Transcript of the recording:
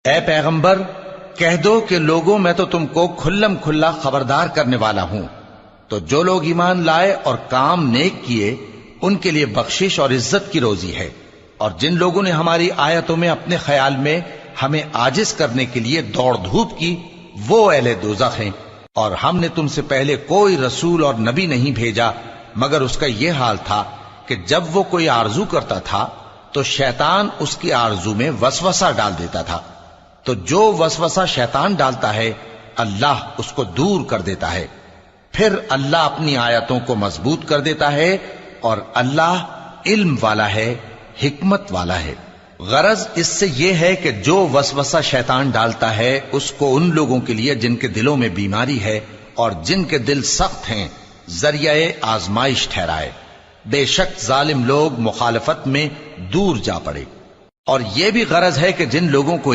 ए पैगंबर, कह दो कि लोगों, मैं तो तुमको खुल्लम खुल्ला खबरदार करने वाला हूं। तो जो लोग ईमान लाए और काम नेक किए, उनके लिए बख्शिश और इज्जत की रोजी है। और जिन लोगों ने हमारी आयतों में अपने ख्याल में हमें आजिज करने के लिए दौड़ धूप की, वो अहले दोज़ख हैं। और हमने तुमसे पहले कोई रसूल और नबी नहीं भेजा मगर उसका यह हाल था कि जब वो कोई आरजू करता था तो शैतान उसकी आरजू में वसवसा डाल देता था। तो जो वसवसा शैतान डालता है, अल्लाह उसको दूर कर देता है। फिर अल्लाह अपनी आयतों को मजबूत कर देता है और अल्लाह इल्म वाला है, हिकमत वाला है। गरज इससे यह है कि जो वसवसा शैतान डालता है उसको उन लोगों के लिए जिनके दिलों में बीमारी है और जिनके दिल सख्त हैं जरिए आजमाइश ठहराए। बेशक जालिम लोग मुखालफत में दूर जा पड़े। और यह भी गरज है कि जिन लोगों को